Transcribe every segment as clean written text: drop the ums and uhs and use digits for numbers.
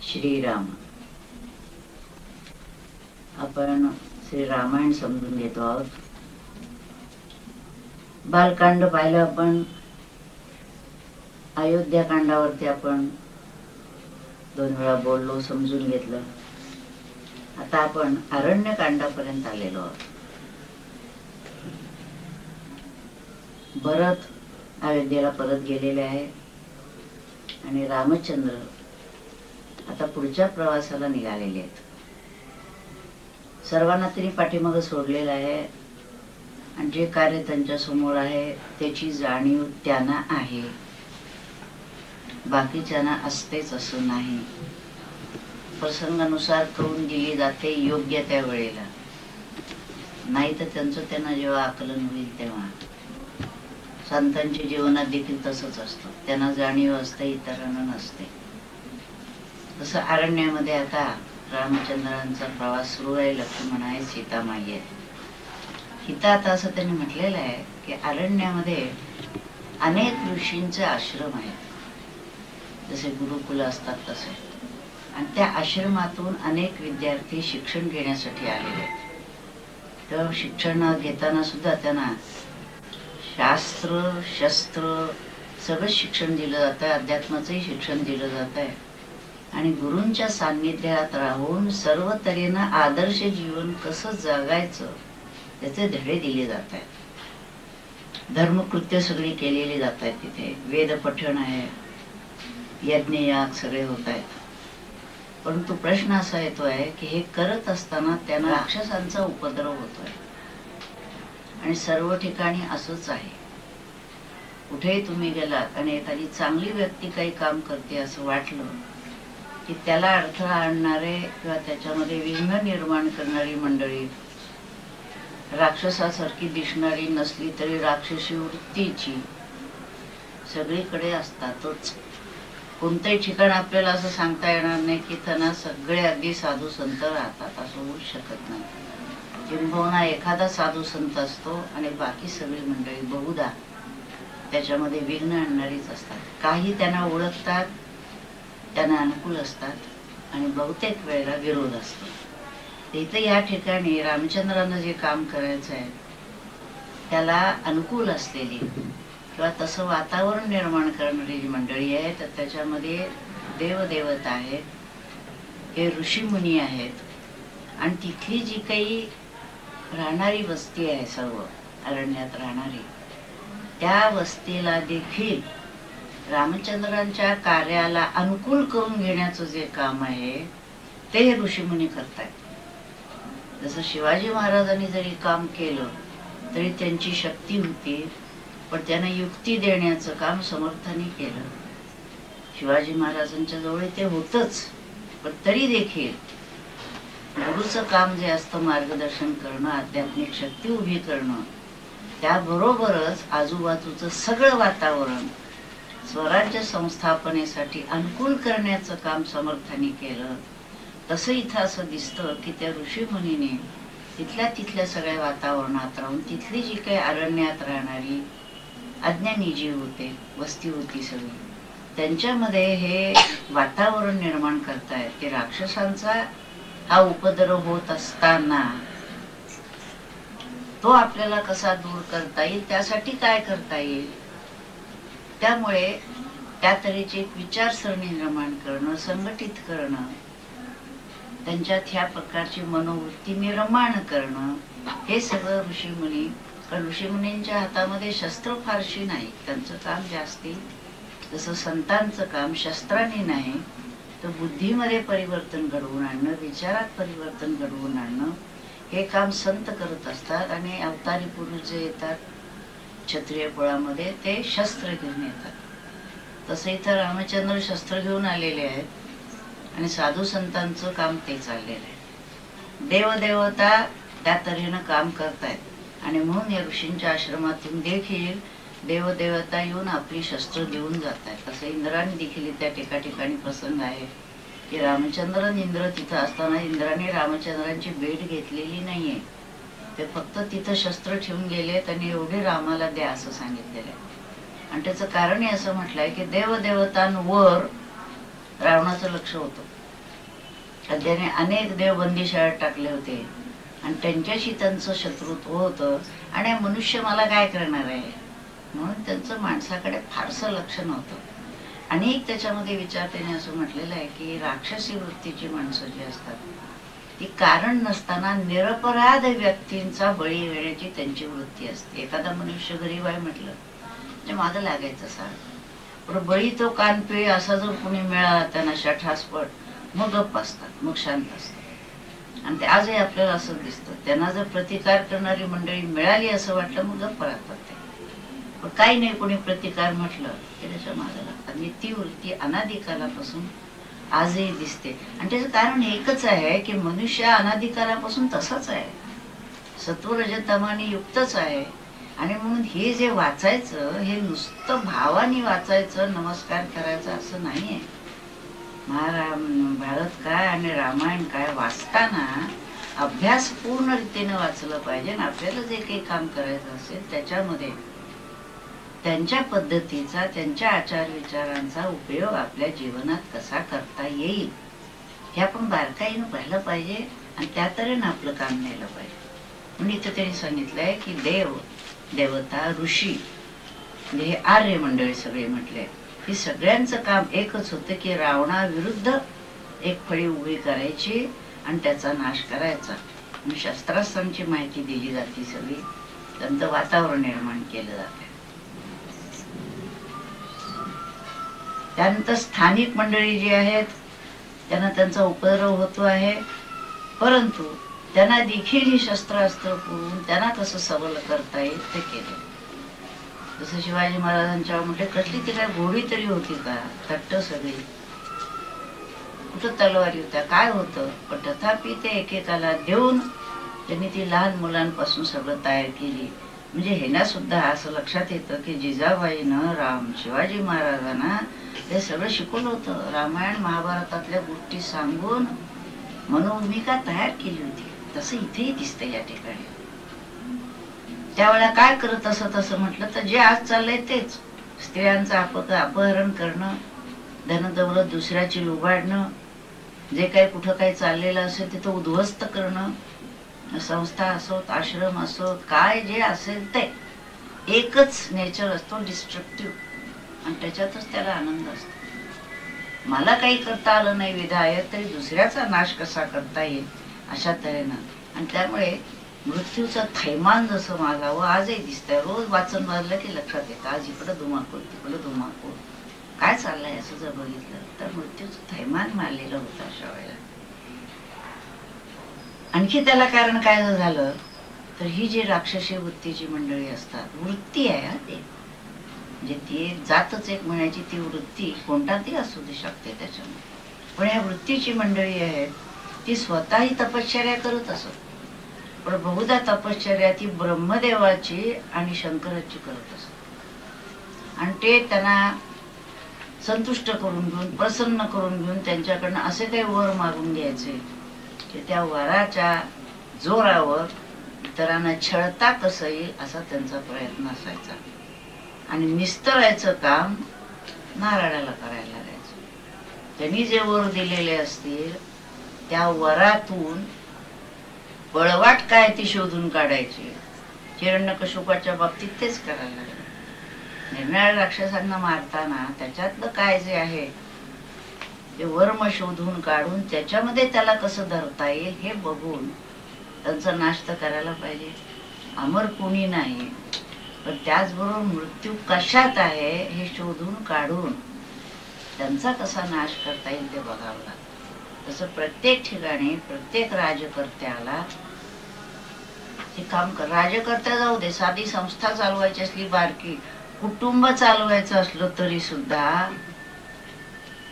श्रीराम. आपण श्री रामायण समजून घेतो आहोत. बालकांड पाहिलं आपण. अयोध्या कांडावरती आपण 2 वेळा बोललो, समजून घेतलं. आता आपण अरण्य कांडापर्यंत आलेलो आहोत. भरत अयोध्येला परत गेलेले आहे आणि रामचंद्र आता पुढच्या प्रवासाला निघालेले आहेत. सर्वांना तरी पाठीमागं सोडलेलं आहे आणि जे कार्य त्यांच्या समोर आहे त्याची जाणीव त्यांना आहे, बाकीच्यांना असतेच असं नाही. प्रसंगानुसार करून दिली जाते योग्य त्या वेळेला, नाही तर त्यांचं त्यांना जेव्हा आकलन होईल तेव्हा. संतांच्या जीवनात देखील तसंच असतं, त्यांना जाणीव असते, इतरांना नसते. तसं अरण्यामध्ये आता रामचंद्रांचा प्रवास सुरू आहे. लक्ष्मण आहे, सीतामाई आहे. इथं आता असं त्यांनी म्हटलेलं आहे की अरण्यामध्ये अनेक ऋषींचे आश्रम आहेत, जसे गुरुकुल असतात तसे. आणि त्या आश्रमातून अनेक विद्यार्थी शिक्षण घेण्यासाठी आलेले आहेत. तर शिक्षण घेताना सुद्धा त्यांना शास्त्र शस्त्र सगळं शिक्षण दिलं जातं, अध्यात्माचंही शिक्षण दिलं जात आहे. आणि गुरूंच्या सान्निध्यात राहून सर्व तऱ्हेनं आदर्श जीवन कसं जगायचं त्याचे धडे दिले जात आहेत. धर्मकृत्य सगळी केलेली जात आहेत. तिथे वेद पठण आहे, यज्ञयाग सगळे होत आहेत. परंतु प्रश्न असा येतोय की हे करत असताना त्यांना राक्षसांचा उपद्रव होतोय. आणि सर्व ठिकाणी असंच आहे. कुठेही तुम्ही गेलात आणि एखादी चांगली व्यक्ती काही काम करते असं वाटलं की त्याला अडथळा आणणारे किंवा त्याच्यामध्ये विघ्न निर्माण करणारी मंडळी, राक्षसासारखी दिसणारी नसली तरी राक्षसी वृत्तीची, सगळीकडे असतातच. कोणतंही ठिकाण आपल्याला असं सांगता येणार नाही की त्यांना सगळे अगदी साधू संत राहतात, असं होऊच शकत नाही. किंबहुना एखादा साधू संत असतो आणि बाकी सगळी मंडळी बहुधा त्याच्यामध्ये विघ्न आणणारीच असतात. काही त्यांना ओळखतात, त्यांना अनुकूल असतात आणि बहुतेक वेळेला विरोध असतो. इथं या ठिकाणी रामचंद्रांना जे काम करायचं आहे त्याला अनुकूल असलेली किंवा तसं वातावरण निर्माण करणारी जी मंडळी आहे, तर त्याच्यामध्ये देवदेवता आहेत, हे ऋषीमुनी आहेत. आणि तिथली जी काही राहणारी वस्ती आहे, सर्व अरण्यात राहणारी, त्या वस्तीला देखील रामचंद्रांच्या कार्याला अनुकूल करून घेण्याचं जे काम आहे ते ऋषीमुनी करतायत. जसं शिवाजी महाराजांनी जरी काम केलं तरी त्यांची शक्ती होती, पण त्यांना युक्ती देण्याचं काम समर्थांनी केलं. शिवाजी महाराजांच्या जवळ ते होतच, पण तरी देखील गुरुचं काम जे असतं मार्गदर्शन करणं, आध्यात्मिक शक्ती उभी करणं, त्याबरोबरच आजूबाजूचं सगळं वातावरण स्वराज्य संस्थापनेसाठी अनुकूल करण्याचं काम समर्थांनी केलं. तसं इथं असं दिसतं की त्या ऋषीमुनीने तिथल्या सगळ्या वातावरणात राहून तिथली जी काही अरण्यात राहणारी अज्ञानी जीव होते, वस्ती होती सगळी, त्यांच्यामध्ये हे वातावरण निर्माण करतायत की राक्षसांचा हा उपद्रव होत असताना तो आपल्याला कसा दूर करता येईल, त्यासाठी काय करता येईल. त्यामुळे त्या तऱ्हेची एक विचारसरणी निर्माण करणं, संघटित करणं, त्यांच्यात ह्या प्रकारची मनोवृत्ती निर्माण करणं, हे सगळं ऋषीमुनी. कारण ऋषीमुनींच्या हातामध्ये शस्त्र फारशी नाही, त्यांचं काम जास्ती जसं संतांचं काम शस्त्राने नाही तर बुद्धीमध्ये परिवर्तन घडवून आणणं, विचारात परिवर्तन घडवून आणणं, हे काम संत करत असतात. आणि अवतारी पुरुष जे येतात क्षत्रिय कुळामध्ये ते शस्त्र घेऊन येतात. तसं इथं रामचंद्र शस्त्र घेऊन आलेले आहेत आणि साधू संतांचं काम ते चाललेलं आहे. देवदेवता त्या तऱ्हेनं काम करतायत आणि म्हणून या ऋषींच्या आश्रमातून देखील देवदेवता येऊन आपली शस्त्र देऊन जात आहेत. तसं इंद्राने देखील त्या ठिकाणी प्रसंग आहे की रामचंद्र इंद्र तिथं असताना इंद्राने रामचंद्रांची भेट घेतलेली नाहीये, ते फक्त तिथं शस्त्र ठेवून गेलेत आणि एवढे रामाला द्या असं सांगितलेलं आहे. आणि त्याचं कारण हे असं म्हटलंय की देवदेवतांवर रावणाचं लक्ष होतं. त्याने अनेक देव बंदिशाळेत टाकले होते आणि त्यांच्याशी त्यांचं शत्रुत्व होतं आणि मनुष्य मला काय करणार आहे म्हणून त्यांचं माणसाकडे फारसं लक्ष नव्हतं. अनेक त्याच्यामध्ये विचार त्याने असं म्हटलेलं आहे की राक्षसी वृत्तीची माणसं जी असतात ती कारण नसताना निरपराध व्यक्तींचा बळी घेण्याची त्यांची वृत्ती असते. एखादा मनुष्य गरीब आहे म्हटलं म्हणजे मागं लागायचं सांग, पण बळी तो कानपिळे असा जर कोणी मिळाला त्यांना शठासपट मग गप्प असतात, मग शांत असतात. आणि ते आजही आपल्याला असं दिसतं, त्यांना जर प्रतिकार करणारी मंडळी मिळाली असं वाटलं मग गप्प राहतात ते. पण काही नाही, कोणी प्रतिकार म्हटलं की त्याच्या मागे लागतात. आणि ती वृत्ती अनादिकालापासून आजही दिसते. आणि त्याचं कारण एकच आहे की मनुष्य अनादिकालापासून तसाच आहे, सत्वरजतमाने युक्तच आहे. आणि म्हणून हे जे वाचायचं हे नुसतं भावाने वाचायचं, नमस्कार करायचं असं नाहीये. भारत काय आणि रामायण काय वाचताना अभ्यास पूर्ण रीतीने वाचलं पाहिजे. ना आपल्याला जे काही काम करायचं असेल त्याच्यामध्ये त्यांच्या पद्धतीचा, त्यांच्या आचार विचारांचा उपयोग आपल्या जीवनात कसा करता येईल हे आपण बारकाईनं पाहिलं पाहिजे आणि त्या तऱ्हेनं आपलं काम नेलं पाहिजे. म्हणून इथं त्यांनी सांगितलंय की देव, देवता, ऋषी म्हणजे हे आर्य मंडळी सगळे म्हटले, ही सगळ्यांचं काम एकच होतं की रावणाविरुद्ध एक फळी उभी करायची आणि त्याचा नाश करायचा. आणि शस्त्रास्त्रांची माहिती दिली जाते सगळी, त्यांचं वातावरण निर्माण केलं जाते. त्यानंतर स्थानिक मंडळी जी आहेत त्यांना त्यांचा उपद्रव होतो आहे, परंतु त्यांना देखील ही शस्त्रास्त्र पुरवून त्यांना कसं सबल करता येईल ते केलं. जसं शिवाजी महाराजांच्या म्हटले कसली ती काय घोडी तरी होती का, थट्ट सगळी, कुठं तलवारी होत्या, काय होतं, पण तथापि ते एकेकाला देऊन त्यांनी ती लहान मुलांपासून सगळं तयार केली. म्हणजे ह्यांना सुद्धा असं लक्षात येतं की जिजाबाईनं शिवाजी महाराजांना हे सगळं शिकवलं होतं. रामायण महाभारतातल्या गोष्टी सांगून मनोभूमिका तयार केली होती. तसं इथेही दिसतंय या ठिकाणी. त्यावेळेला काय करत असं तसं म्हटलं तर जे आज चाललंय तेच, स्त्रियांचं अपहरण करणं, धनदौलत दुसऱ्याची लुबाडणं, जे काही कुठं काही चाललेलं असेल तिथं उद्ध्वस्त करणं, संस्था असोत, आश्रम असोत, काय जे असेल ते एकच नेचर असतो, डिस्ट्रक्टिव्ह. आणि त्याच्यातच त्याला आनंद असतो. मला काही करता आलं नाही विधायक तरी दुसऱ्याचा नाश कसा करता येईल अशा तऱ्हेनं. आणि त्यामुळे मृत्यूचं थैमान जसं मागावं आजही दिसतंय. रोज वाचन वाजलं की लक्षात येतं, आज इकडं धुमाकूळ तिकडं धुमाकूळ, काय चाललंय असं जर बघितलं तर मृत्यूचं थैमान मारलेलं होतं अशा वेळेला. आणखी त्याला कारण काय झालं तर ही जी राक्षसी वृत्तीची मंडळी असतात, वृत्ती आहे ते, म्हणजे ती एक जातच एक म्हणायची, ती वृत्ती कोणताही असू दे शकते त्याच्यामध्ये. पण या वृत्तीची मंडळी आहेत ती स्वतःही तपश्चर्या करत असत, पण बहुधा तपश्चर्या ती ब्रह्मदेवाची आणि शंकराची करत असत. आणि ते त्यांना संतुष्ट करून घेऊन, प्रसन्न करून घेऊन त्यांच्याकडनं असे काही वर मागून घ्यायचे की त्या वराच्या जोरावर इतरांना छळता कसं येईल असा त्यांचा प्रयत्न असायचा. आणि निस्तरायचं काम नारायणाला करायला लागायचं. त्यांनी जे वर दिलेले असतील त्या वरातून बळवाट काय ती शोधून काढायची. हिरण्यकशिपुच्या बाबतीत तेच करायला लागले. निर्णाळ राक्षसांना मारताना त्याच्यातलं काय जे आहे ते वर्म शोधून काढून त्याच्यामध्ये त्याला कसं धरता येईल हे बघून त्यांचा नाश तर करायला पाहिजे. अमर कोणी नाही, पण त्याचबरोबर मृत्यू कशात आहे हे शोधून काढून त्यांचा कसा नाश करता येईल ते बघावं लागतं. तसं प्रत्येक ठिकाणी प्रत्येक राजकर्त्याला हे काम कर. राजकर्त्या जाऊ दे, साधी संस्था चालवायची असली, बारकी कुटुंब चालवायचं असलं तरी सुद्धा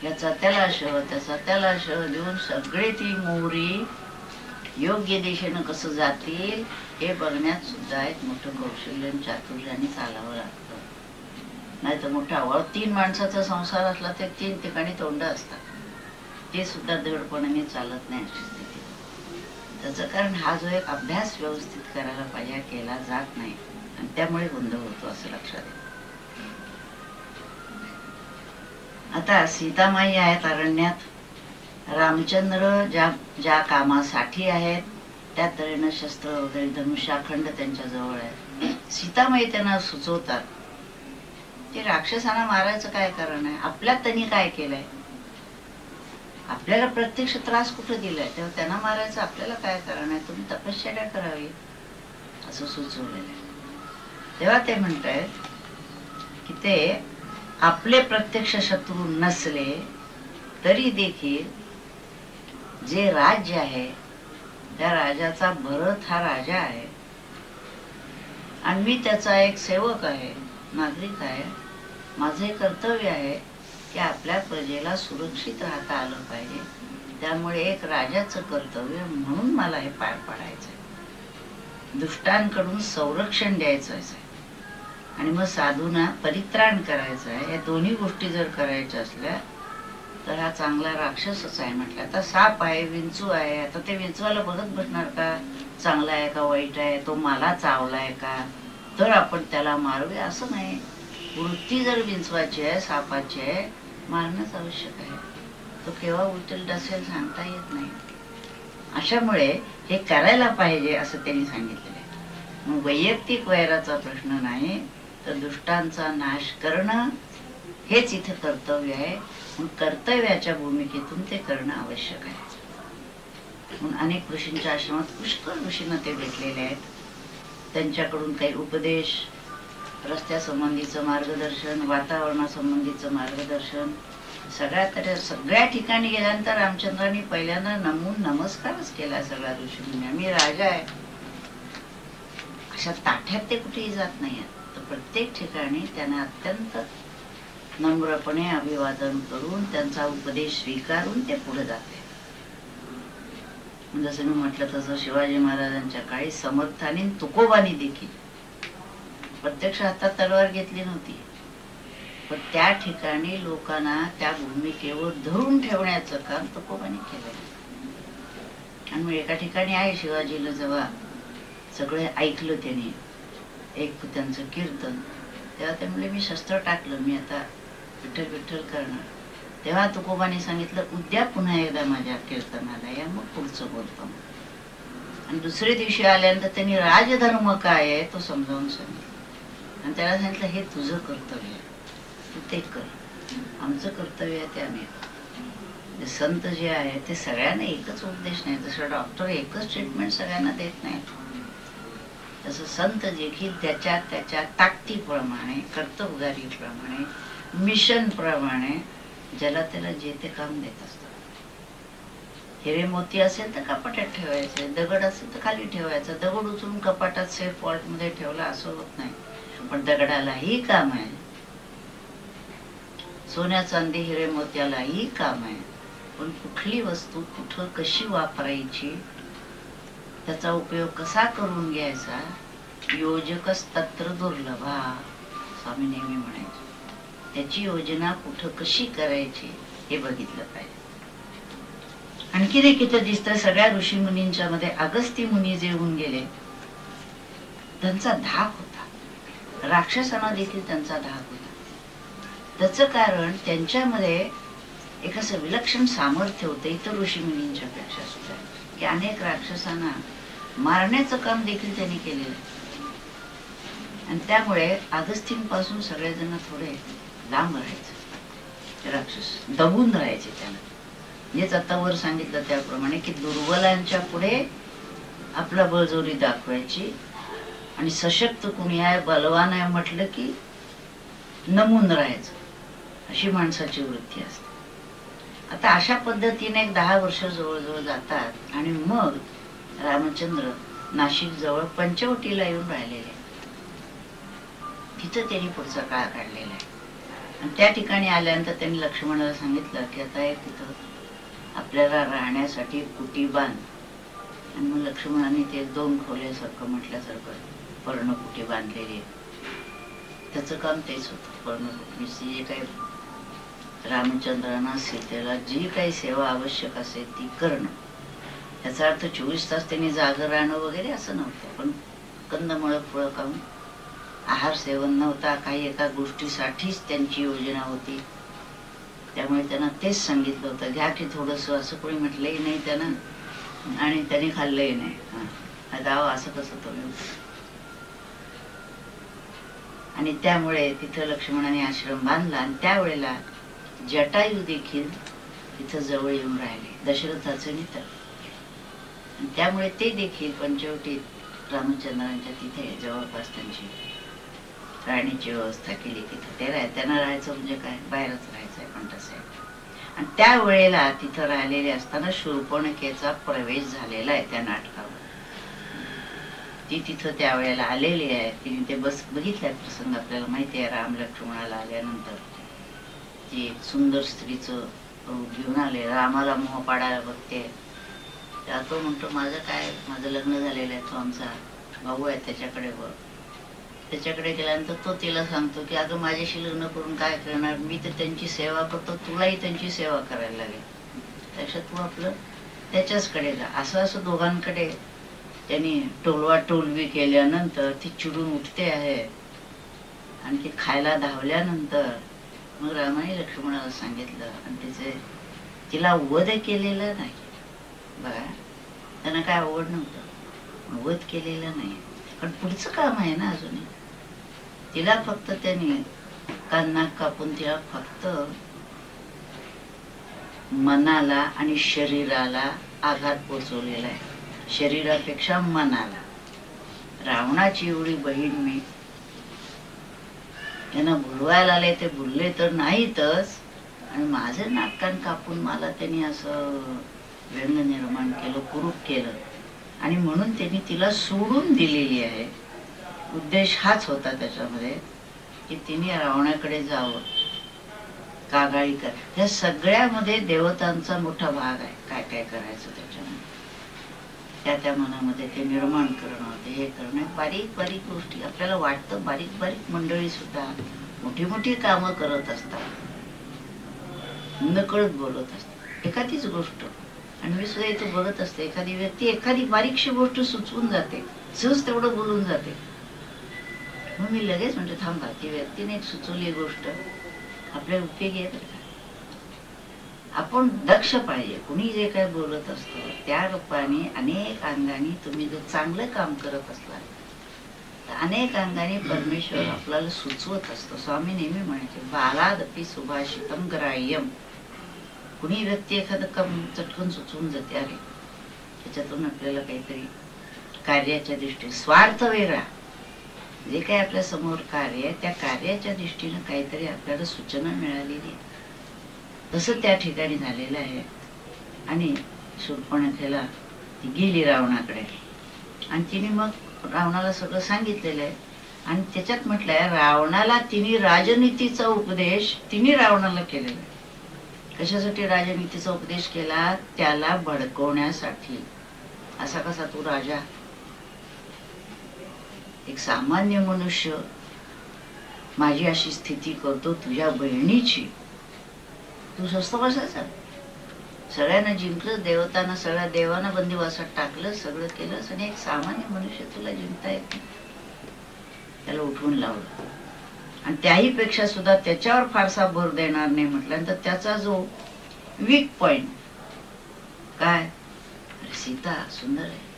याचा त्याला शह त्याचा त्याला शह देऊन सगळे ती मोहरी योग्य दिशेनं कसं जातील हे बघण्यात सुद्धा एक मोठं कौशल्य चातुर्याने चालावं लागतं. नाही तर मोठा 3 माणसाचा संसार असला तर 3 ठिकाणी तोंड असतात, ते सुद्धा धडपणाने चालत नाही अशी स्थिती. त्याचं कारण हा जो एक अभ्यास व्यवस्थित करायला पाहिजे केला जात नाही आणि त्यामुळे गोंधळ होतो असं लक्षात येतं. आता सीतामाई आहेत अरण्यात, रामचंद्र ज्या ज्या कामासाठी आहेत त्या तऱ्हेनं शस्त्र वगैरे धनुष्याखंड त्यांच्या जवळ आहे. सीतामाई त्यांना सुचवतात की राक्षसांना मारायचं काय कारण आहे, आपल्यात त्यांनी काय केलंय, आपल्याला प्रत्यक्ष त्रास कुठे दिलाय, तेव्हा त्यांना मारायचं आपल्याला काय कारण आहे, तुम्ही तपश्चर्या करावी असं सुचवलेलं आहे. तेव्हा ते म्हणतायत की ते आपले प्रत्यक्ष शत्रू नसले तरी देखील जे राज्य आहे त्या राजाचा भरत हा राजा आहे आणि मी त्याचा एक सेवक आहे, नागरिक आहे. माझे कर्तव्य आहे की आपल्या प्रजेला सुरक्षित राहता आलं पाहिजे. त्यामुळे एक राजाचं कर्तव्य म्हणून मला हे पार पाडायचंय, दुष्टांकडून संरक्षण द्यायचं आहे आणि मग साधूंना परित्राण करायचं आहे. या दोन्ही गोष्टी जर करायच्या असल्या तर हा चांगला राक्षसच आहे म्हटलं. आता साप आहे, विंचू आहे, आता ते विंचवाला बघत बसणार का चांगला आहे का वाईट आहे, तो मला चावलाय का, तर आपण त्याला मारूया असं नाही. वृत्ती जर विंचवाची आहे, सापाची आहे, मारणंच आवश्यक आहे. तो केव्हा उलटेल डसेल सांगता येत नाही. अशामुळे हे करायला पाहिजे असं त्यांनी सांगितलेलं आहे. मग वैयक्तिक वैराचा प्रश्न नाही तर दुष्टांचा नाश करणं हेच इथे कर्तव्य आहे. कर्तव्याच्या भूमिकेतून ते करणं आवश्यक आहे. म्हणून अनेक ऋषींच्या आश्रमात पुष्कळ ऋषींना ते भेटलेले आहेत. त्यांच्याकडून काही उपदेश, रस्त्यासंबंधीचं मार्गदर्शन, वातावरणासंबंधीचं मार्गदर्शन, सगळ्या ठिकाणी गेल्यानंतर रामचंद्रांनी पहिल्यांदा नमस्कारच केला सगळ्या ऋषींना. मी राजा आहे अशा ताठ्यात ते कुठेही जात नाही. तर प्रत्येक ठिकाणी त्यांना अत्यंत नम्रपणे अभिवादन करून त्यांचा उपदेश स्वीकारून ते पुढे जाते. जसं मी म्हटलं तसं शिवाजी महाराजांच्या काळी समर्थाने तुकोबानी देखील प्रत्यक्ष हातात तलवार घेतली नव्हती, पण त्या ठिकाणी लोकांना त्या भूमिकेवर धरून ठेवण्याचं काम तुकोबानी केलंय. आणि मग एका ठिकाणी आहे शिवाजीला जेव्हा सगळे ऐकलं त्याने एक त्यांचं कीर्तन, तेव्हा ते म्हणले मी शस्त्र टाकलं, मी आता विठ्ठल विठ्ठल करणार. तेव्हा तुकोबाने सांगितलं उद्या पुन्हा एकदा माझ्या कीर्तनाला या, मग पुढचं बोलतो. आणि दुसऱ्या दिवशी आल्यानंतर त्यांनी राजधर्म काय आहे तो समजावून सांगितलं आणि त्याला सांगितलं हे तुझं कर्तव्य आहे, तू ते कर, आमचं कर्तव्य आहे ते आम्ही. संत जे आहे ते सगळ्यांना एकच उपदेश नाही, जसं डॉक्टर एकच ट्रीटमेंट सगळ्यांना देत नाही, तसं संत देखील त्याच्या त्याच्या ताकदीप्रमाणे, कर्तबगारीप्रमाणे, मिशन प्रमाणे ज्याला त्याला जे ते काम देत असतात. हिरे मोती असेल तर कपाटात ठेवायचे, दगड असेल तर खाली ठेवायचा. दगड उचलून कपाटात सेफ वॉल्ट मध्ये ठेवला असं होत नाही, पण दगडालाही काम आहे, सोन्या चांदी हिरे मोत्यालाही काम आहे. पण कुठली वस्तू कुठं कशी वापरायची, त्याचा उपयोग कसा करून घ्यायचा, योजकच तत्र दुर्लभा स्वामी नेहमी म्हणायचे. त्याची योजना कुठं कशी करायची हे बघितलं पाहिजे. आणखीन एक इथं दिसतं सगळ्या ऋषी मुनींच्या मध्ये अगस्ती मुनी जे होऊन गेले त्यांचा धाक होता, राक्षसांना देखील त्यांचा धाक होता. त्याचं कारण त्यांच्यामध्ये एक असं विलक्षण सामर्थ्य होतं इतर ऋषी मुनींच्या पेक्षा सुद्धा, की अनेक राक्षसांना मारण्याचं काम देखील त्यांनी केलेलं. आणि त्यामुळे अगस्तींपासून सगळेजण थोडे लांब राहायचे, राक्षस दबून राहायचे त्याला. हेच आता वर सांगितलं त्याप्रमाणे की दुर्बलांच्या पुढे आपला बळजोरी दाखवायची आणि सशक्त कुणी आहे, बलवान आहे म्हटलं की नमून राहायचं, अशी माणसाची वृत्ती असते. आता अशा पद्धतीने 10 वर्ष जवळजवळ जातात आणि मग रामचंद्र नाशिक जवळ पंचवटीला येऊन राहिलेले, तिथं त्यांनी पुढचा काळ काढलेला आहे. आणि त्या ठिकाणी आल्यानंतर त्यांनी लक्ष्मणाला सांगितलं की आता एक तिथं आपल्याला राहण्यासाठी कुटी बांध. आणि मग लक्ष्मणाने ते 2 खोल्यासारखं म्हटल्यासारखं पर्णकुटी बांधलेली आहे. त्याचं काम तेच होतं, पर्णकुटी. जे काही रामचंद्रांना सीतेला जी काही सेवा आवश्यक असेल ती करणं. त्याचा अर्थ 24 तास त्यांनी जागर राहणं वगैरे असं नव्हतं, पण कंदमुळं फळं खाऊन आहार सेवन नव्हता, काही एका गोष्टीसाठीच त्यांची योजना होती. त्यामुळे त्यांना तेच सांगितलं होतं, घ्या की थोडस, असं कोणी म्हटलंही नाही त्यानं आणि त्याने खाल्लंही नाही. आता असं कसं तुम्ही. आणि त्यामुळे तिथं लक्ष्मणाने आश्रम बांधला आणि त्यावेळेला जटायू देखील तिथं जवळ येऊन राहिले, दशरथाचे मित्र. आणि त्यामुळे ते देखील पंचवटीत रामचंद्रांच्या तिथे जवळपास त्यांची राहण्याची व्यवस्था केली. तिथं ते त्यांना राहायचं म्हणजे काय, बाहेरच राहायचंय पण तसं आहे. आणि त्यावेळेला तिथं राहिलेले असताना शूर्पणखेचा प्रवेश झालेला आहे त्या नाटकावर. ती तिथं त्यावेळेला आलेली आहे. तिने ते बघितल्या प्रसंग आपल्याला माहिती आहे. राम लक्ष्मणाला आल्यानंतर ती सुंदर स्त्रीचं रूप घेऊन आले, रामाला मोह पाडायला बघते. तो म्हणतो माझं काय, माझं लग्न झालेलं आहे, तो आमचा भाऊ आहे, त्याच्याकडे बघ. त्याच्याकडे गेल्यानंतर तो तिला सांगतो की अगं माझ्याशी लग्न करून काय करणार, मी तर त्यांची सेवा करतो, तुलाही त्यांची सेवा करायला लागेल, त्यापेक्षा तू आपलं त्याच्याचकडे जा. असं दोघांकडे त्यांनी टोलवा टोलवी केल्यानंतर ती चिडून उठते आहे. आणि ती खायला धावल्यानंतर मग रामाने लक्ष्मणाला सांगितलं आणि तिला वध केलेलं नाही. बघा, त्यांना काय आवड नव्हतं, वध केलेलं नाही, पण पुढचं काम आहे ना अजूनही. तिला फक्त त्यांनी कान कापून तिला फक्त मनाला आणि शरीराला आघात पोचवलेला आहे, शरीरापेक्षा मनाला. रावणाची एवढी बहीण मी, त्यांना भुलवायला आले, ते भुलले तर नाहीतच, आणि माझं नाटकान कापून मला त्यांनी असं व्यंग निर्माण केलं, कुरूप केलं, आणि म्हणून त्यांनी तिला सोडून दिलेली आहे. उद्देश हाच होता त्याच्यामध्ये की तिने रावणाकडे जावं, कागाळी कर. ह्या सगळ्यामध्ये देवतांचा मोठा भाग आहे. काय काय करायचं त्याच्यामध्ये, त्या मनामध्ये ते निर्माण करणं, ते हे करणं, बारीक बारीक गोष्टी. आपल्याला वाटतं बारीक बारीक मंडळी सुद्धा मोठी मोठी कामं करत असतात, नकळत बोलत असतात एखादीच गोष्ट. आणि मी सुद्धा इथं बघत असते, एखादी व्यक्ती एखादी बारीकशी गोष्ट सुचवून जाते, सहज तेवढं बोलून जाते. मग मी लगेच म्हणते थांबा, ती व्यक्तीने एक सुचवली गोष्ट आपल्याला उपयोगी आहे का. आपण दक्ष पाहिजे. कुणी जे काय बोलत असतं त्या रूपाने अनेक अंगाने तुम्ही जर चांगलं काम करत असला तर अनेक अंगाने परमेश्वर आपल्याला सुचवत असतो. स्वामी नेहमी म्हणायचे, बालादपि सुभाषितम ग्राह्यम. कुणी व्यक्ती एखादं काम चटकन सुचवून जाते, अरे त्याच्यातून आपल्याला काहीतरी कार्याच्या दृष्टीने, स्वार्थ वेगळा, जे काही आपल्या समोर कार्य आहे त्या कार्याच्या दृष्टीनं काहीतरी आपल्याला सूचना मिळालेली आहे. तसं त्या ठिकाणी झालेलं आहे. आणि शूर्पणखेला ती गेली रावणाकडे आणि तिने मग रावणाला सगळं सांगितलेलं आहे. आणि त्याच्यात म्हटलंय, रावणाला तिने राजनीतीचा उपदेश तिने रावणाला केलेला आहे. कशासाठी राजनीतीचा उपदेश केला, त्याला भडकवण्यासाठी. असा कसा तू राजा, एक सामान्य मनुष्य माझी अशी स्थिती करतो, तुझ्या बहिणीची, तू स्वस्त बसायचा. सगळ्यांना जिंकलं, देवतांना, सगळ्या देवांना बंदिवासात टाकलं, सगळं केलं, आणि एक सामान्य मनुष्य तुला जिंकता येत नाही. त्याला उठवून लावलं. आणि त्याही पेक्षा सुद्धा त्याच्यावर फारसा भर देणार नाही म्हटल्यानंतर त्याचा जो वीक पॉइंट काय, सीता सुंदर आहे,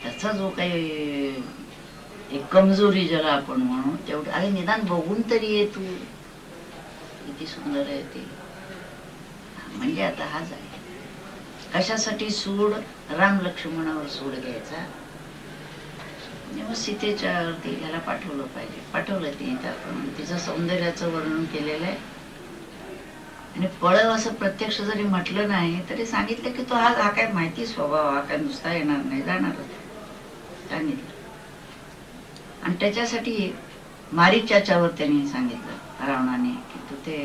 त्याचा जो काही एक कमजोरी ज्याला आपण म्हणू तेवढं, अरे निदान बघून तरी ये तू किती सुंदर आहे ते. म्हणजे आता हाच आहे. कशासाठी सूड, राम लक्ष्मणावर सूड घ्यायचा. मग सीतेच्या वरती ह्याला पाठवलं पाहिजे. पाठवलं तिने, आपण तिचं सौंदर्याचं वर्णन केलेलं आहे. आणि पळव असं प्रत्यक्ष जरी म्हटलं नाही तरी सांगितलं की तो हा काय माहिती स्वभाव, हा काय नुसता येणार नाही, जाणारच सांगितलं. आणि त्याच्यासाठी मारीच्यावर त्यांनी सांगितलं रावणाने की तू ते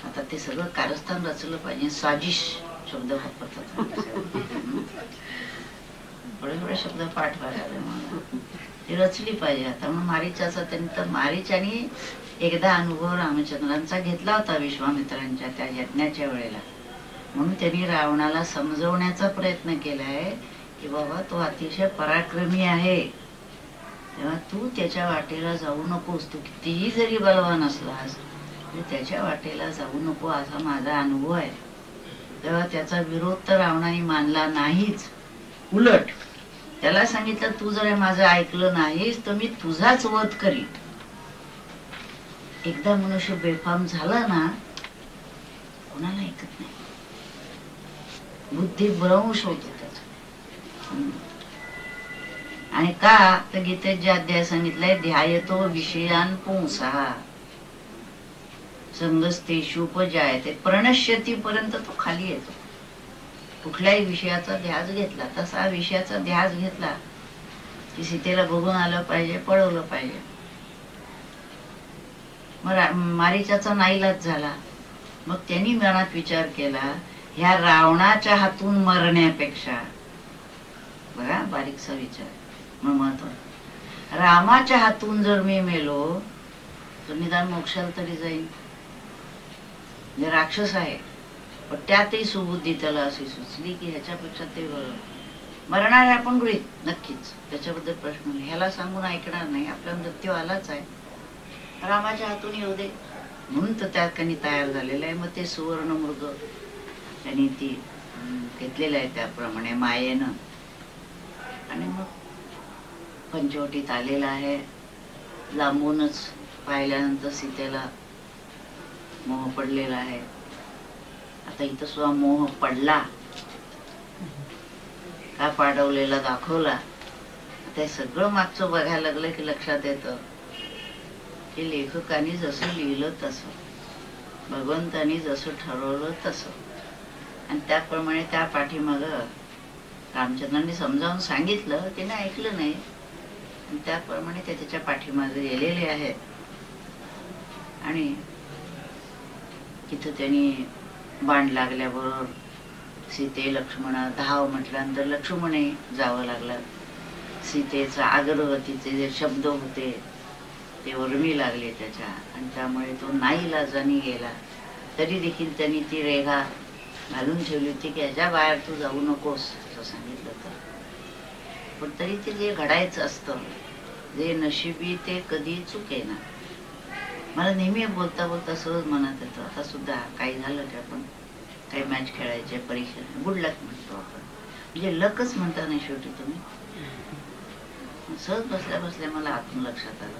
आता ते सगळं कारस्थान रचलं पाहिजे. साजिश शब्द वापरतात, थोडे थोडे शब्द पाठ व्हायला मला, ती रचली पाहिजे. आता मग मारीच्याचा त्यांनी, तर मारीच्याने एकदा अनुभव रामचंद्रांचा घेतला होता विश्वामित्रांच्या त्या यज्ञाच्या वेळेला. म्हणून त्यांनी रावणाला समजवण्याचा प्रयत्न केलाय की बाबा तो अतिशय पराक्रमी आहे, तेव्हा तू त्याच्या वाटेला जाऊ नकोस. तू कितीही जरी बलवान असलास तरी त्याच्या वाटेला जाऊ नको असा माझा अनुभव आहे. तेव्हा त्याचा विरोध तर रावणाने मानला नाहीच. उलट त्याला सांगितलं तू जर माझं ऐकलं नाहीस तर मी तुझाच वध करीन. एकदा मनुष्य बेफाम झाला ना कोणाला ऐकत नाही. बुद्धी भ्रंश होते त्याचा. आणि का तर गीतेत जे अध्याय सांगितलंय ध्यायतो विषयान पुंसा संगस्तेषुपजायते प्रणश्यती पर्यंत तो खाली येतो. कुठल्याही विषयाचा ध्यास घेतला तसा विषयाचा ध्यास घेतला की सीतेला बघून आलं पाहिजे, पळवलं पाहिजे. मग मारीचाचा नाईलाज झाला. मग त्यांनी मनात विचार केला ह्या रावणाच्या हातून मरण्यापेक्षा, बघा बारीकसा विचार मग महत्व, रामाच्या हातून जर मी मेलो तर निदान मोक्षाला तरी जाईल. जे राक्षस आहे पण त्यातही सुबुद्धी त्याला अशी सुचली की ह्याच्यापेक्षा ते मरणार आहे आपण गृहीत नक्कीच, त्याच्याबद्दल प्रश्न नाही. ह्याला सांगून ऐकणार नाही, आपला मृत्यू आलाच आहे, रामाच्या हातून येऊ दे म्हणून तर त्या त्यांनी तयार झालेलं आहे. मग ते सुवर्ण मृग त्यांनी ती घेतलेलं आहे त्याप्रमाणे मायेनं. आणि मग पंचवटीत आलेला आहे. लांबूनच पाहिल्यानंतर सीतेला मोह पडलेला आहे. आता इथं सुद्धा मोह पडला का पाडवलेला दाखवला. ते सगळं मागचं बघायला लागलं की लक्षात येतं की लेखकांनी जसं लिहिलं तसं, भगवंतांनी जसं ठरवलं तसं, आणि त्याप्रमाणे त्या पाठीमाग रामचंद्रांनी समजावून सांगितलं, त्याने ऐकलं नाही, आणि त्याप्रमाणे ते त्याच्या पाठीमागे गेलेले आहेत. आणि तिथं त्यांनी बाण लागल्याबरोबर सीते लक्ष्मणा धाव म्हटल्यानंतर लक्ष्मणे जावं लागलं. सीतेचा आग्रहतीचे जे शब्द होते ते वरमी लागले त्याच्या, आणि त्यामुळे तो नाईलाजाने गेला. तरी देखील त्यांनी ती रेघा घालून ठेवली होती की याच्या बाहेर तू जाऊ नकोस असं सांगितलं तर. पण तरी ते जे घडायचं असतं, जे नशिबी ते कधी चुकेना. मला नेहमी बोलता बोलता सहज मनात येतं, आता सुद्धा काही झालं की आपण काही मॅच खेळायचे परीक्षा, गुड लक म्हणतो आपण, म्हणजे लकच म्हणता नाही शेवटी तुम्ही. सहज बसल्या बसल्या मला आतून लक्षात आलं,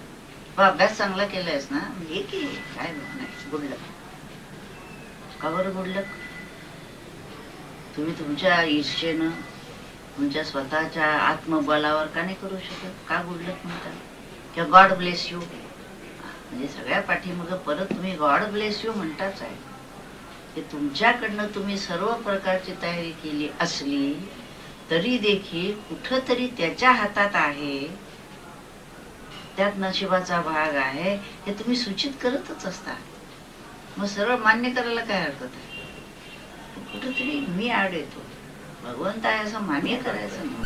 अभ्यास चांगला केलायस ना, हे की काय नाही गुड लक. का बरं गुड लक? तुम्ही तुमच्या ईर्षेनं तुमच्या स्वतःच्या आत्मबलावर का नाही करू शकत? का गुड लक म्हणतात? किंवा गॉड ब्लेस यू, म्हणजे सगळ्या पाठीमागं परत तुम्ही गॉड ब्लेस यू म्हणताच आहे. की तुमच्याकडनं तुम्ही सर्व प्रकारची तयारी केली असली तरी देखील कुठंतरी त्याच्या हातात आहे, त्यात नशिबाचा भाग आहे, हे तुम्ही सूचित करतच असता. मग सर्व मान्य करायला काय हरकत आहे? कुठंतरी मी आड येतो, भगवंत आहे असं मान्य करायचं नाही.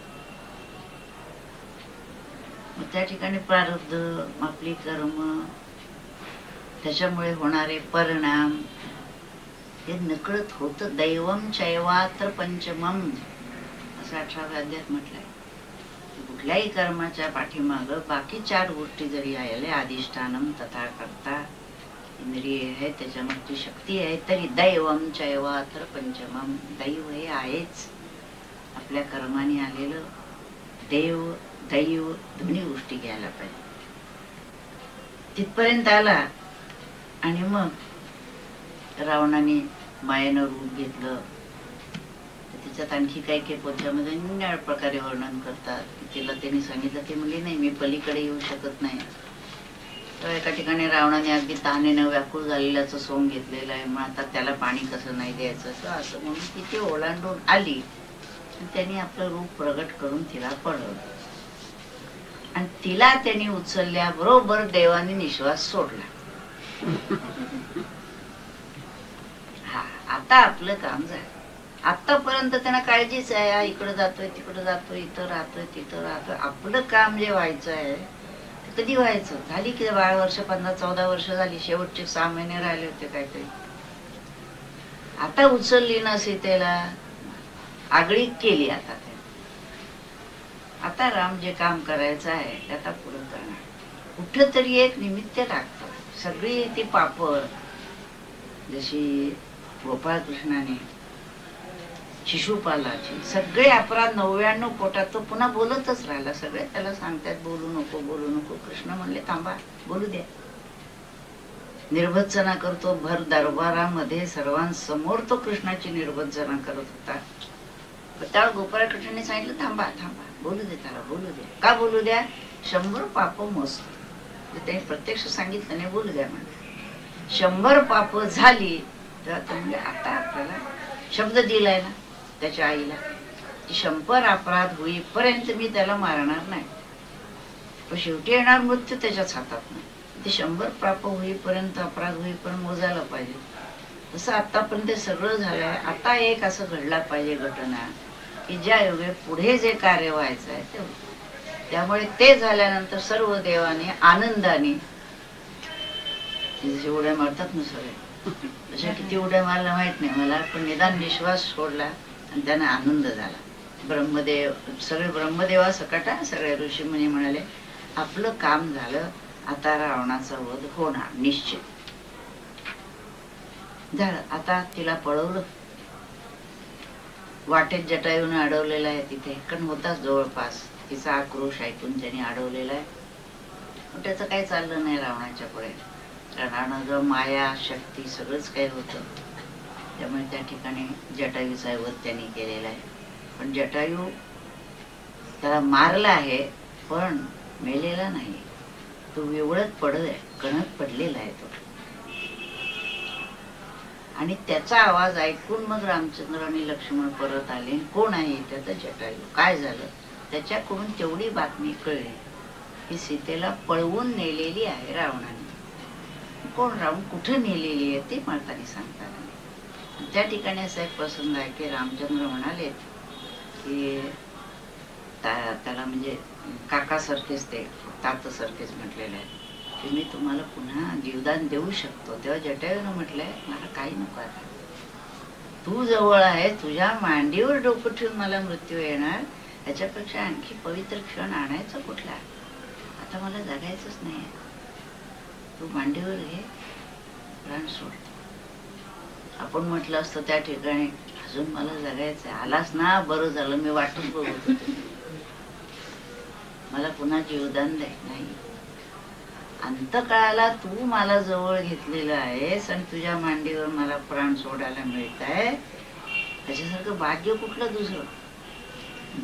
मग त्या ठिकाणी प्रारब्ध, आपली कर्म, त्याच्यामुळे होणारे परिणाम हे नकळत होत. दैवम चैवात्र पंचमम असं 18व्या अध्यायात म्हटलंय. कुठल्याही कर्माच्या पाठीमाग बाकी 4 गोष्टी जरी आल्या, अधिष्ठानम तथा कर्ता, इंद्रिय आहे, त्याच्यामागची शक्ती आहे, तरी दैवम चैवात्र पंचमम, दैव हे आहेच आपल्या कर्माने आलेलं. देव दैव दोन्ही गोष्टी घ्यायला पाहिजे. तिथपर्यंत आला आणि मग रावणाने मायेनं रूप घेतलं. त्याच्यात आणखी काही काही पोथ्यामध्ये निराळ्या प्रकारे वर्णन करतात. तिला त्यांनी सांगितलं, ते म्हणजे नाही मी पलीकडे येऊ शकत नाही. तर एका ठिकाणी रावणाने अगदी तहानेनं व्याकुळ झालेल्याचं सोंग घेतलेलं आहे, मग आता त्याला पाणी कसं नाही द्यायचं असं म्हणून तिथे ओलांडून आली. त्यांनी आपलं रूप प्रगट करून तिला पळवलं, आणि तिला त्यांनी उचलल्याबरोबर देवाने निश्वास सोडला. हा, आता आपलं काम झालं. आतापर्यंत त्यांना काळजीच आहे, इकडं जातोय तिकडं जातोय, इथं राहतोय तिथं राहतोय. आपलं काम जे व्हायचं आहे ते कधी व्हायचं? झाली की 12 वर्ष, 15-14 वर्ष झाली, शेवटचे 6 महिने राहिले होते काहीतरी. आता उचलली ना सीतेला, आगळीक केली. आता आता राम जे काम करायचं आहे ते आता पुढे करणार. कुठं तरी एक निमित्त लागतं. सगळी ती पाप जशी गोपाळकृष्णाने शिशुपालाची सगळे अपराध 99 पोटात तो पुन्हा बोलतच राहिला. सगळे त्याला सांगतात बोलू नको बोलू नको. कृष्ण म्हणले थांबा बोलू द्या. निर्भत्सना करतो भर दरबारामध्ये सर्वांसमोर तो कृष्णाची निर्भत्सना करत होता. त्या गोपाळकृष्णाने सांगितलं थांबा थांबा बोलू दे त्याला बोलू द्या. का बोलू द्या? 100 पाप मोजतो. त्यांनी प्रत्यक्ष सांगितलं नाही बोलू द्या म्हणजे. 100 पाप झाली तर म्हणजे आता आपल्याला शब्द दिलाय ना त्याच्या आईला की 100 अपराध होईपर्यंत मी त्याला मारणार नाही. पण शेवटी येणार मृत्यू त्याच्याच हातात नाही. ते 100 पाप होईपर्यंत अपराध होईपर्यंत मोजायला पाहिजे. तसं आतापर्यंत सगळं झालंय. आता एक असं घडला पाहिजे घटना की ज्या योगे पुढे जे कार्य व्हायचं आहे ते. त्यामुळे ते झाल्यानंतर सर्व देवाने आनंदाने जसे उड्या मारतात ना सगळे तशा किती उड्या मारल्या माहित नाही मला, पण निदान विश्वास सोडला आणि त्यांना आनंद झाला. ब्रह्मदेव सगळे ब्रह्मदेवा सकटा सगळे ऋषीमुनी म्हणाले आपलं काम झालं. आता रावणाचा वध होणार निश्चित झालं. आता तिला पळवलं. वाटेत जटायूने अडवलेला आहे तिथे कारण होताच जवळपास. तिचा आक्रोश ऐकून त्यांनी अडवलेला आहे. त्याचं काही चाललं नाही रावणाच्या पुढे. रावणाजवळ माया शक्ती सगळंच काही होतं. त्यामुळे त्या ठिकाणी जटायूचा वध त्यांनी केलेला आहे. पण जटायू त्याला मारला आहे पण मेलेला नाही. तो विवळत पडत आहे, कणत पडलेला आहे तो. आणि त्याचा आवाज ऐकून मग रामचंद्र आणि लक्ष्मण परत आले. कोण आहे त्याचा जटायू, काय झालं? त्याच्याकडून तेवढी बातमी कळली की सीतेला पळवून नेलेली आहे रावणाने. कोण रावण कुठे नेलेली आहे ते मारताना सांगतात. त्या ठिकाणी असा एक प्रसंग आहे की रामचंद्र म्हणाले की त्याला म्हणजे काकासारखेच ते तातसारखेच म्हटलेलं आहे की मी तुम्हाला पुन्हा जीवदान देऊ शकतो. तेव्हा जटायूने म्हटलंय मला काही नको आता. तू जवळ आहे, तुझ्या मांडीवर डोकं ठेवून मला मृत्यू येणार. याच्यापेक्षा आणखी पवित्र क्षण आणायचा कुठला? आता मला जगायचंच नाही. तू मांडीवर घे, प्राण सोड. आपण म्हटलं असतं त्या ठिकाणी अजून मला जगायचंय. आलास ना बरं झालं, मी वाटून बघत होते. मला पुन्हा जीवदान द्याय नाही. अंतकाळाला तू मला जवळ घेतलेलं आहेस आणि तुझ्या मांडीवर मला प्राण सोडायला मिळत आहे. त्याच्यासारखं भाग्य कुठलं दुसरं?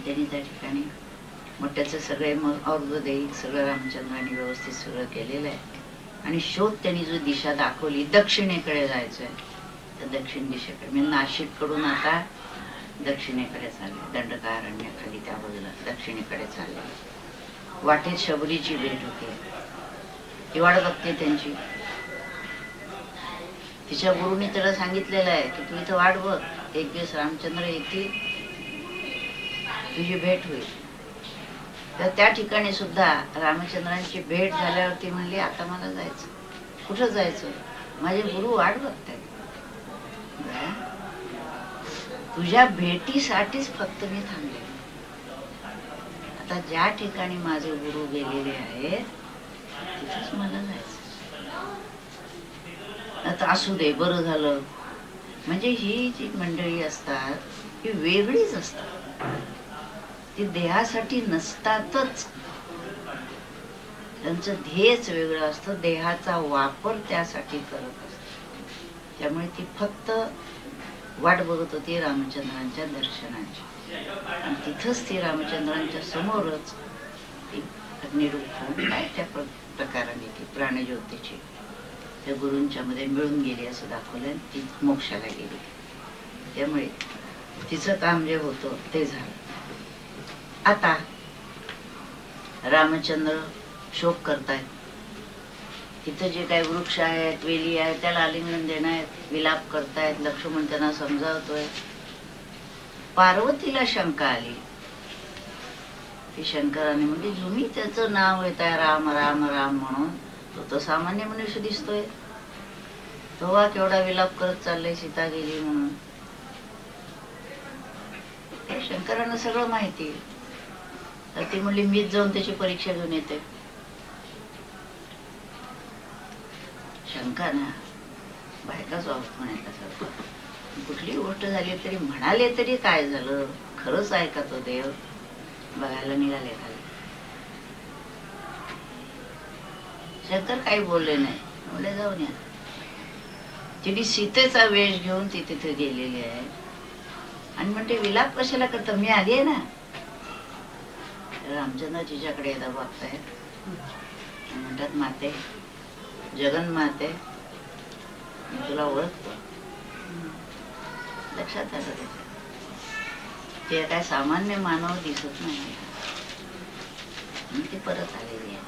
त्यांनी त्या ठिकाणी मग त्याचं सगळे मग और्ध्वदैहिक सगळं रामचंद्रांनी व्यवस्थित सगळं केलेलं आहे. आणि शोध त्यांनी जो दिशा दाखवली दक्षिणेकडे जायचंय तर दक्षिण दिशेकडे म्हणजे नाशिक कडून आता दक्षिणेकडे चालले. दंडकारण्याखाली त्या बाजूला दक्षिणेकडे चालले. वाटेत शबरीची भेट होते. ती वाट बघते त्यांची. तिच्या गुरुनी त्याला सांगितलेलं आहे की तू इथं वाट बघ, एक दिवस रामचंद्र येतील, तुझी भेट होईल. तर त्या ठिकाणी सुद्धा रामचंद्रांची भेट झाल्यावरती म्हणली आता मला जायचं. कुठं जायचं? माझे गुरु वाट बघतायत. तुझ्या भेटीसाठीच फक्त मी थांबले. आता ज्या ठिकाणी माझे गुरु गेलेले आहेत तिथेच मला जायचं. आता असू दे बरं झालं. म्हणजे ही जी मंडळी असतात ही वेगळीच असतात. ती देहासाठी नसतातच. त्यांचं ध्येयच वेगळं असतं. देहाचा वापर त्यासाठी करत असतात. त्यामुळे ती फक्त वाट बघत होती रामचंद्रांच्या दर्शनाची. आणि तिथंच ती रामचंद्रांच्या समोरच निरूप होऊन काय त्या प्रकाराने ती प्राणज्योतीची त्या गुरूंच्या मध्ये मिळून गेली असं दाखवलं. ती मोक्षाला गेली. त्यामुळे तिचं काम जे होतं ते झालं. आता रामचंद्र शोक करतायत. तिथं जे काही वृक्ष आहेत वेली आहेत त्याला आलिंगन देण्यात विलाप करतायत. लक्ष्मण त्यांना समजावतोय. पार्वतीला शंका आली की शंकराने म्हणजे जुनी त्याचं नाव येत आहे राम राम राम म्हणून. तो तर सामान्य मनुष्य दिसतोय. तो केवढा विलाप करत चाललाय सीता गेली म्हणून. शंकरांना सगळं माहिती. तर ती म्हणली मीच जाऊन त्याची परीक्षा घेऊन येते. शंका ना, बायकाच वागत म्हणायला. कुठली गोष्ट झाली तरी म्हणाले तरी काय झालं, खरंच आहे का तो देव, बघायला निघाले खाली. शंकर काही बोलले नाही, म्हणले जाऊन या. तिने सीतेचा वेश घेऊन ती तिथे गेलेली आहे आणि म्हणते विलाप कशाला करता, मी आली आहे ना. रामचंद्र तिच्याकडे येतात बघतायत, म्हणतात माते, जगन्माते, मी तुला ओळखतो. लक्षात आलं त्याच्या, ते काय सामान्य मानव दिसत नाही. ती परत आलेली आहे.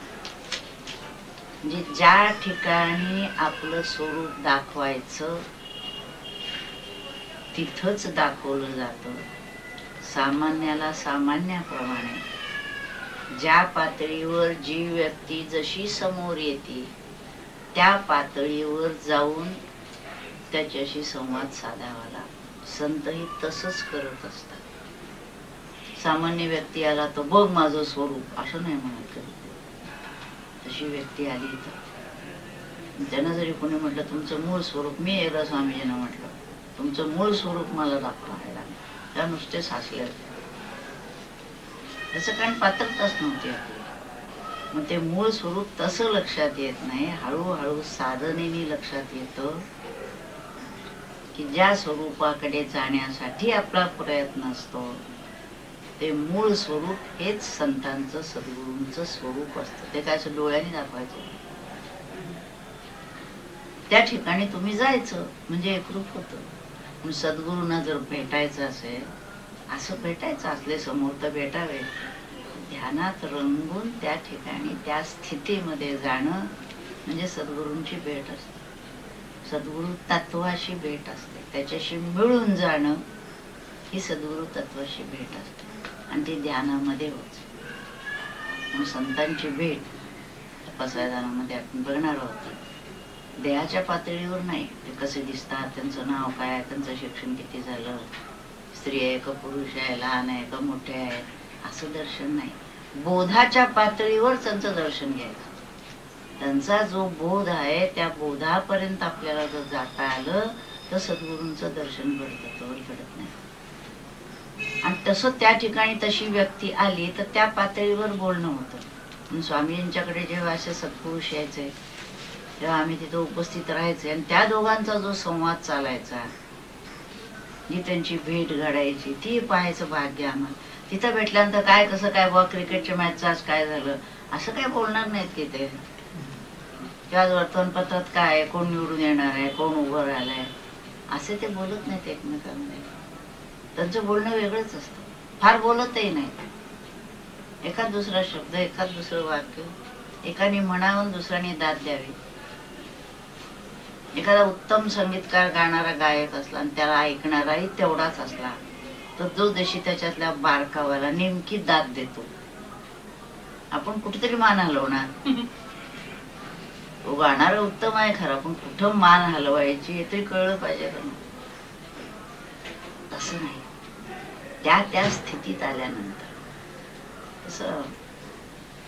म्हणजे ज्या ठिकाणी आपलं स्वरूप दाखवायचं तिथंच दाखवलं जातं. सामान्याला सामान्याप्रमाणे, ज्या पातळीवर जी व्यक्ती जशी समोर येते त्या पातळीवर जाऊन त्याच्याशी संवाद साधावा लागतो. संतही तसंच करत असतात. सामान्य व्यक्ती आला तर बघ माझं स्वरूप असं नाही म्हणत. कधी तशी व्यक्ती आली तर त्यानं जरी कोणी म्हटलं तुमचं मूळ स्वरूप, मी एकदा स्वामीजींना म्हटलं तुमचं मूळ स्वरूप मला दाखवायला, त्या नुसतेच हसले. त्याचं कारण पात्रताच नव्हती आपली. मग ते मूळ स्वरूप तसं लक्षात येत नाही, हळूहळू साधनेने लक्षात येतं की ज्या स्वरूपाकडे जाण्यासाठी आपला प्रयत्न असतो ते मूळ स्वरूप हेच संतांचं, सद्गुरूंचं स्वरूप असतं. ते काय असं डोळ्याने दाखवायचं, त्या ठिकाणी तुम्ही जायचं म्हणजे एकरूप होतं. सद्गुरूंना जर भेटायचं असेल, असं भेटायचं असले समोर तर भेटावे. ध्यानात रंगून त्या ठिकाणी त्या स्थितीमध्ये जाणं म्हणजे सद्गुरूंची भेट असते. सद्गुरू तत्वाशी भेट असते, त्याच्याशी मिळून जाणं ही सद्गुरू तत्वाशी भेट असते आणि ती ध्यानामध्ये होत. म्हणून संतांची भेट तपासायदानामध्ये आपण बघणार आहोत. देहाच्या पातळीवर नाही, ते कसे दिसतात, त्यांचं नाव काय, त्यांचं शिक्षण किती झालं, स्त्री आहे का पुरुष आहे, लहान आहे का मोठे आहे, असं दर्शन नाही. बोधाच्या पातळीवर त्यांचं दर्शन घ्यायचं. त्यांचा जो बोध आहे त्या बोधापर्यंत आपल्याला जर जाता आलं तर सद्गुरूंचं दर्शन घडतं, तोवर घडत नाही. आणि तसं त्या ठिकाणी तशी व्यक्ती आली तर त्या पातळीवर बोलणं होतं. स्वामींच्याकडे जेव्हा असे सत्पुरुष यायचे तेव्हा आम्ही तिथं उपस्थित राहायचे आणि त्या दोघांचा जो संवाद चालायचा, जी त्यांची भेट घडायची, ती पाहायचं भाग्य आम्हाला. तिथं भेटल्यानंतर काय कसं काय बुवा, क्रिकेटच्या मॅचचं आज काय झालं असं काय बोलणार नाहीत की ते. किंवा वर्तमानपत्रात काय, कोण निवडून येणार आहे, कोण उभं राहिलंय, असे ते बोलत नाहीत एकमेकांमध्ये. त्यांचं बोलणं वेगळंच असतं. फार बोलतही नाही, एखाद दुसरा शब्द, एखाद दुसरं वाक्य, एकाने म्हणावं दुसऱ्याने दाद द्यावी. एखादा उत्तम संगीतकार गाणारा गायक असला आणि त्याला ऐकणाराही तेवढाच असला तर जो जशी त्याच्यातल्या बारकावाला नेमकी दाद देतो, आपण कुठेतरी मान हलवणार. तो गाणारा उत्तम आहे खरा, पण कुठं मान हलवायची हे तरी कळलं पाहिजे का. तसं नाही. त्या स्थितीत आल्यानंतर तसं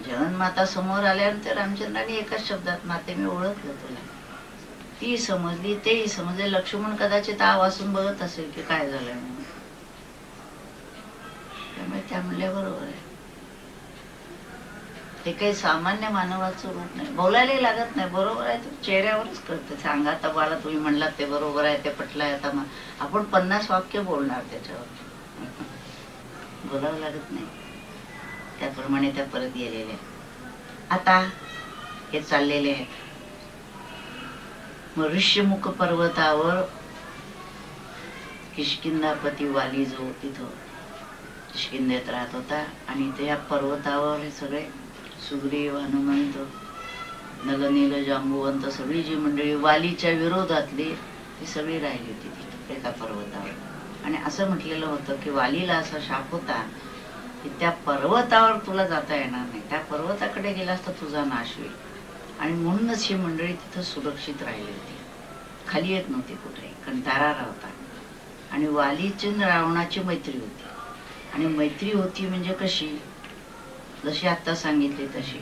जगन्माता समोर आल्यानंतर रामचंद्राने एकाच शब्दात, माते मी ओळखलं तुला. ती समजली, तेही समजले. लक्ष्मण कदाचित वाचून बघत असेल की काय झालंय म्हणून. त्यामुळे त्या म्हणल्या बरोबर आहे, ते काही सामान्य मानवाचं रूप नाही. बोलायला लागत नाही, बरोबर आहे ते चेहऱ्यावरच कळतं. सांगा आता मला तुम्ही म्हणलात ते बरोबर आहे, ते पटलंय. आता आपण 50 वाक्य बोलणार त्याच्यावर, बोलावं लागत नाही. त्याप्रमाणे त्या परत गेलेल्या. आता हे चाललेले आहेत. मग ऋष्यमुख पर्वतावर किष्किंधापती वाली जो तिथं किष्किंधेत राहत होता आणि त्या पर्वतावर हे सगळे सुग्रीव, हनुमंत, नलनील, जांबुवंत सगळी जी मंडळी वालीच्या विरोधातली ती सगळी राहिली होती तिथे एका पर्वतावर. आणि असं म्हटलेलं होतं की वालीला असा शाप होता की त्या पर्वतावर तुला जाता येणार नाही, त्या पर्वताकडे गेलास तर तुझा नाश होईल. आणि म्हणूनच ही मंडळी तिथं सुरक्षित राहिली होती, खाली येत नव्हती कुठे, कारण दारारा होता. आणि वालीची रावणाची मैत्री होती. आणि मैत्री होती म्हणजे कशी, जशी आता सांगितली तशी,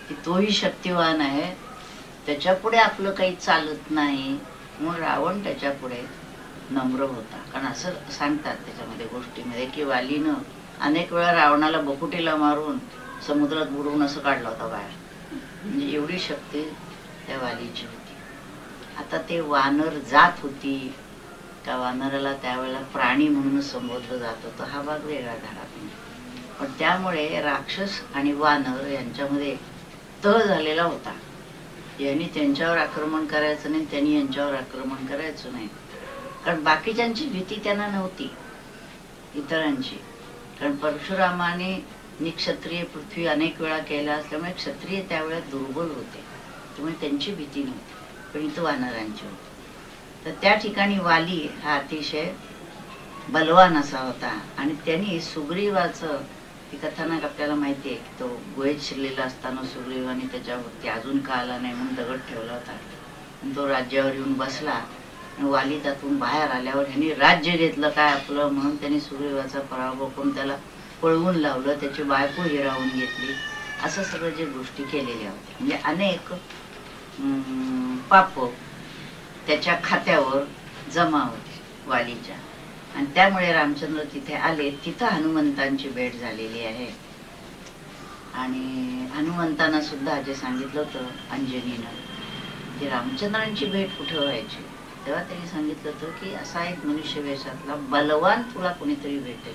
की तोही शक्तिवान आहे, त्याच्या पुढे आपलं काही चालत नाही, मग रावण त्याच्या पुढे नम्र होता. कारण असं सांगतात त्याच्यामध्ये गोष्टीमध्ये की वालीनं अनेक वेळा रावणाला बकुटीला मारून समुद्रात बुडवून असं काढला होता बाहेर. म्हणजे एवढी शक्ती त्या वालीची होती. आता ते वानर जात होती का वानराला त्यावेळेला प्राणी म्हणून संबोधलं जात होतं, हा भाग वेगळा झाला. पण त्यामुळे राक्षस आणि वानर यांच्यामध्ये तह झालेला होता. यांनी त्यांच्यावर आक्रमण करायचं नाही, त्यांनी यांच्यावर आक्रमण करायचं नाही. कारण बाकीच्यांची भीती त्यांना नव्हती, इतरांची. कारण परशुरामाने निक्षत्रिय पृथ्वी अनेक वेळा केला असल्यामुळे क्षत्रिय त्यावेळेस दुर्बल होते, त्यामुळे त्यांची भीती नव्हती. पण इथं वानरांची होती. तर त्या ठिकाणी वाली हा अतिशय बलवान असा होता. आणि त्यांनी सुग्रीवाचं कथानक आपल्याला माहिती आहे की तो गुहेत शिरलेला असताना सुग्रीवाने त्याच्यावरती अजून का आला नाही म्हणून दगड ठेवला होता. तो राज्यावर येऊन बसला. वाली त्यातून बाहेर आल्यावर ह्यांनी राज्य घेतलं काय आपलं म्हणून त्यांनी सुग्रीवाचा पराभव करून त्याला पळवून लावलं, त्याची बायको हिरावून घेतली. असं सगळं जे गोष्टी केलेल्या होत्या. म्हणजे अनेक पाप त्याच्या खात्यावर जमा होते वालीच्या. आणि त्यामुळे रामचंद्र तिथे आले. तिथं हनुमंतांची भेट झालेली आहे. आणि हनुमंतांना सुद्धा जे सांगितलं होतं अंजनीनं की रामचंद्रांची भेट कुठे व्हायची, तेव्हा त्यांनी सांगितलं होतं की असा एक मनुष्य वेशातला बलवान तुला कोणीतरी भेटेल.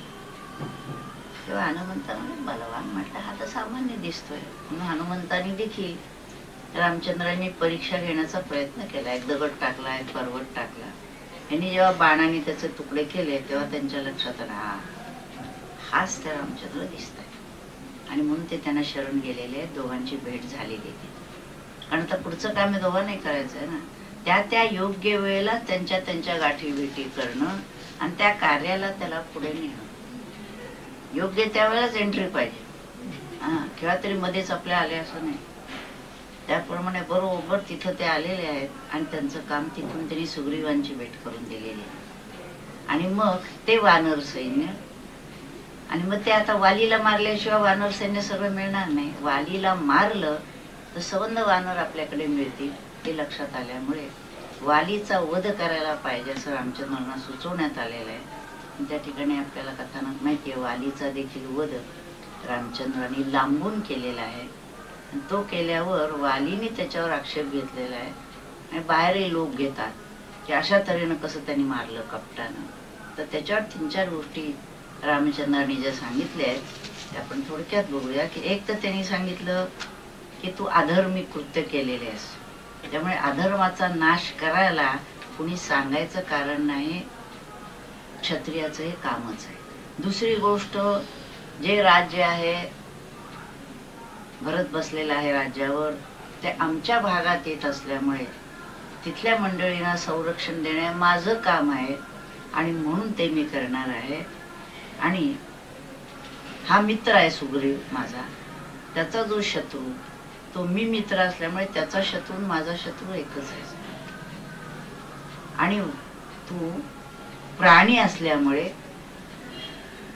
तेव्हा हनुमंतांना बलवान म्हटलं हा तर सामान्य दिसतोय. म्हणून हनुमंतांनी देखील रामचंद्रांनी परीक्षा घेण्याचा प्रयत्न केला. एक दगड टाकला, एक पर्वत टाकला. यांनी जेव्हा बाणाने त्याचे तुकडे केले तेव्हा त्यांच्या लक्षात आला हाच त्या रामचंद्र दिसत आहे. आणि म्हणून ते त्यांना शरण गेलेले. दोघांची भेट झालेली. कारण आता पुढचं काम हे दोघांनाही करायचं आहे ना. त्या त्या योग्य वेळेला त्यांच्या त्यांच्या गाठी भेटी करणं आणि त्या कार्याला त्याला पुढे नेणं. योग्य त्यावेळेलाच एंट्री पाहिजे. केव्हा तरी मध्येच आपल्या आले असं नाही. त्याप्रमाणे बरोबर तिथं ते आलेले आहेत आणि त्यांचं काम तिथून त्यांनी सुग्रीवांची भेट करून दिलेली आहे. आणि मग ते वानर सैन्य, आणि मग ते आता वालीला मारल्याशिवाय वानर सैन्य सगळं मिळणार नाही. वालीला मारलं तर संबंध वानर आपल्याकडे मिळतील हे लक्षात आल्यामुळे वालीचा वध करायला पाहिजे असं रामचंद्रांना सुचवण्यात आलेलं आहे. त्या ठिकाणी आपल्याला कथानक माहिती आहे. वालीचा देखील वध रामचंद्रांनी लांबून केलेला आहे. तो केल्यावर वालीने त्याच्यावर आक्षेप घेतलेला आहे. आणि बाहेरही लोक घेतात की अशा तऱ्हेनं कसं त्यांनी मारलं कपटानं. तर त्याच्यावर 3-4 गोष्टी रामचंद्रांनी ज्या सांगितल्या आहेत त्या आपण थोडक्यात बघूया. की एक तर त्यांनी सांगितलं की तू अधर्मिक कृत्य केलेले आहेस, त्यामुळे अधर्माचा नाश करायला कुणी सांगायचं कारण नाही, क्षत्रियाचं हे कामच आहे. दुसरी गोष्ट, जे राज्य आहे भरत बसलेला आहे राज्यावर, ते आमच्या भागात येत असल्यामुळे तिथल्या मंडळींना संरक्षण देणे माझं काम आहे आणि म्हणून ते मी करणार आहे. आणि हा मित्र आहे सुग्रीव माझा, त्याचा जो शत्रू तो मी मित्र असल्यामुळे त्याचा शत्रू माझा शत्रू एकच आहे. आणि तू प्राणी असल्यामुळे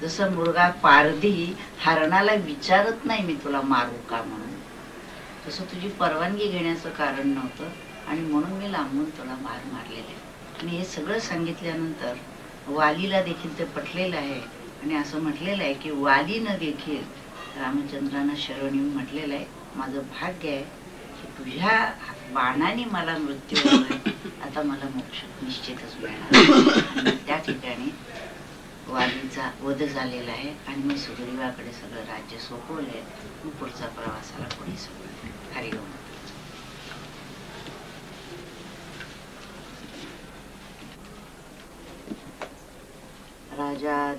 जसं मुलगा पारधी हरणाला विचारत नाही मी तुला मारू का म्हणून, तसं तुझी परवानगी घेण्याचं कारण नव्हतं आणि म्हणून मी लांबून तुला मारलेलं आहे. आणि हे सगळं सांगितल्यानंतर वालीला देखील ते पटलेलं आहे. आणि असं म्हटलेलं आहे की वालीनं देखील रामचंद्रांना शरण येऊन म्हटलेलं आहे माझं भाग्य आहे की तुझ्या बाणाने मला मृत्यू होतोय, आता मला मोक्ष निश्चितच मिळणार. आणि त्या ठिकाणी वालीचा वध झालेला आहे. आणि मी सुग्रीवाकडे सगळं राज्य सोपवलंय. मग पुढचा प्रवासाला पुढे सोडलं. हरिओम. राजा